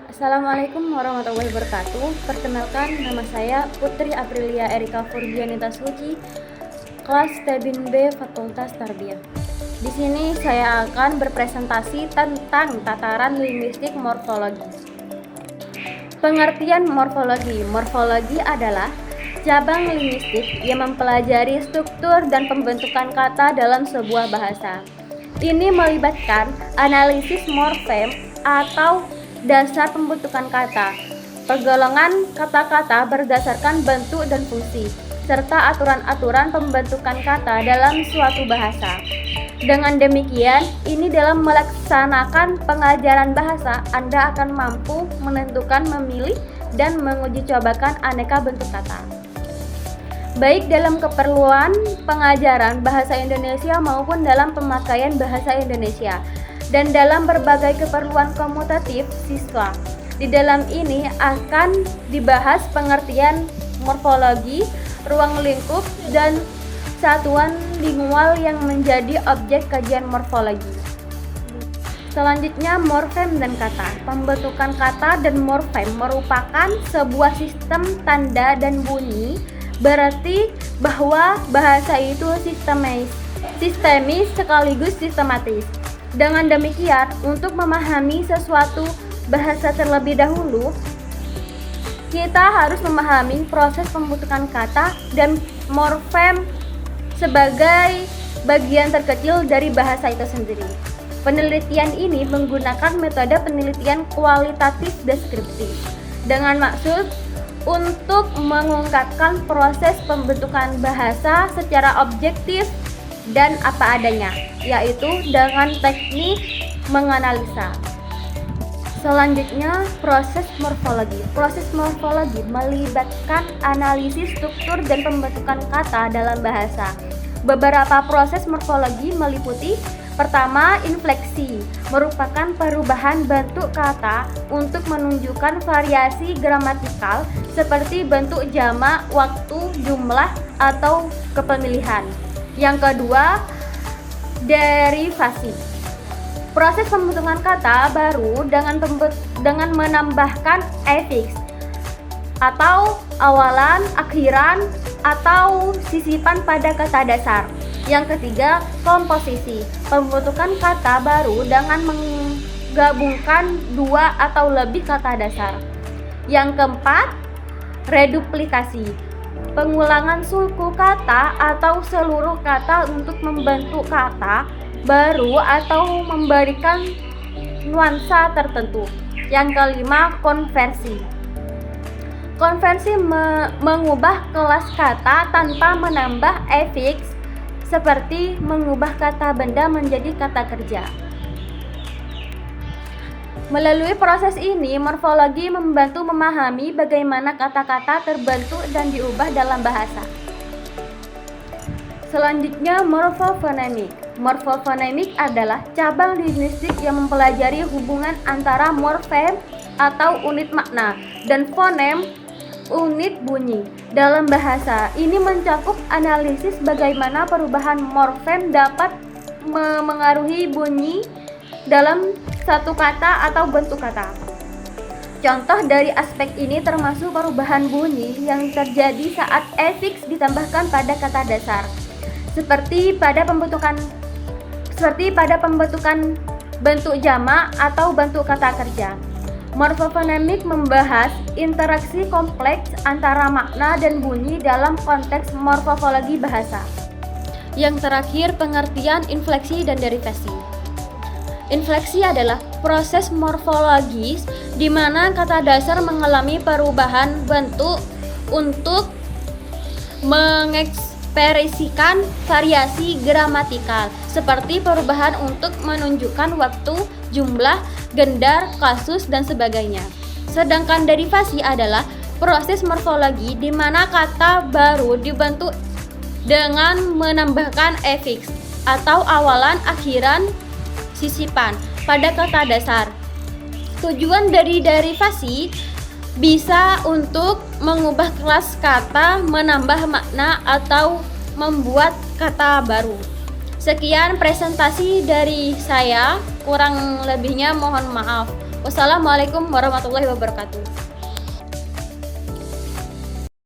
Assalamualaikum warahmatullahi wabarakatuh. Perkenalkan, nama saya Putri Aprilia Erika Furgianita Suci, kelas Tebin B Fakultas Tarbiyah. Di sini saya akan berpresentasi tentang tataran linguistik morfologi. Pengertian morfologi. Morfologi adalah cabang linguistik yang mempelajari struktur dan pembentukan kata dalam sebuah bahasa. Ini melibatkan analisis morfem atau dasar pembentukan kata, pergolongan kata-kata berdasarkan bentuk dan fungsi, serta aturan-aturan pembentukan kata dalam suatu bahasa. Dengan demikian, ini dalam melaksanakan pengajaran bahasa, Anda akan mampu menentukan, memilih, dan menguji cobakan aneka bentuk kata. Baik dalam keperluan pengajaran bahasa Indonesia maupun dalam pemakaian bahasa Indonesia, dan dalam berbagai keperluan komutatif siswa. Di dalam ini akan dibahas pengertian morfologi, ruang lingkup, dan satuan lingual yang menjadi objek kajian morfologi. Selanjutnya, morfem dan kata. Pembentukan kata dan morfem merupakan sebuah sistem tanda dan bunyi, berarti bahwa bahasa itu sistemis sekaligus sistematis. Dengan demikian, untuk memahami sesuatu bahasa terlebih dahulu, kita harus memahami proses pembentukan kata dan morfem sebagai bagian terkecil dari bahasa itu sendiri. Penelitian ini menggunakan metode penelitian kualitatif deskriptif dengan maksud untuk mengungkapkan proses pembentukan bahasa secara objektif dan apa adanya, yaitu dengan teknik menganalisa. Selanjutnya, proses morfologi. Proses morfologi melibatkan analisis struktur dan pembentukan kata dalam bahasa. Beberapa proses morfologi meliputi: pertama, infleksi, merupakan perubahan bentuk kata untuk menunjukkan variasi gramatikal seperti bentuk jamak, waktu, jumlah, atau kepemilihan. Yang kedua, derivasi. Proses pembentukan kata baru dengan menambahkan afiks atau awalan, akhiran, atau sisipan pada kata dasar. Yang ketiga, komposisi. Pembentukan kata baru dengan menggabungkan dua atau lebih kata dasar. Yang keempat, reduplikasi. Pengulangan suku kata atau seluruh kata untuk membentuk kata baru atau memberikan nuansa tertentu. Yang kelima, konversi. Konversi mengubah kelas kata tanpa menambah afiks, seperti mengubah kata benda menjadi kata kerja. Melalui proses ini, morfologi membantu memahami bagaimana kata-kata terbentuk dan diubah dalam bahasa. Selanjutnya, morfofonemik. Morfofonemik adalah cabang linguistik yang mempelajari hubungan antara morfem atau unit makna dan fonem, unit bunyi, dalam bahasa. Ini mencakup analisis bagaimana perubahan morfem dapat memengaruhi bunyi dalam satu kata atau bentuk kata. Contoh dari aspek ini termasuk perubahan bunyi yang terjadi saat afiks ditambahkan pada kata dasar, seperti pada pembentukan bentuk jamak atau bentuk kata kerja. Morfofonemik membahas interaksi kompleks antara makna dan bunyi dalam konteks morfologi bahasa. Yang terakhir, pengertian infleksi dan derivasi. Infleksi adalah proses morfologis di mana kata dasar mengalami perubahan bentuk untuk mengekspresikan variasi gramatikal, seperti perubahan untuk menunjukkan waktu, jumlah, gendar, kasus, dan sebagainya. Sedangkan derivasi adalah proses morfologi di mana kata baru dibentuk dengan menambahkan afiks atau awalan, akhiran, sisipan pada kata dasar. Tujuan dari derivasi bisa untuk mengubah kelas kata, menambah makna, atau membuat kata baru. Sekian presentasi dari saya, kurang lebihnya mohon maaf. Wassalamualaikum warahmatullahi wabarakatuh.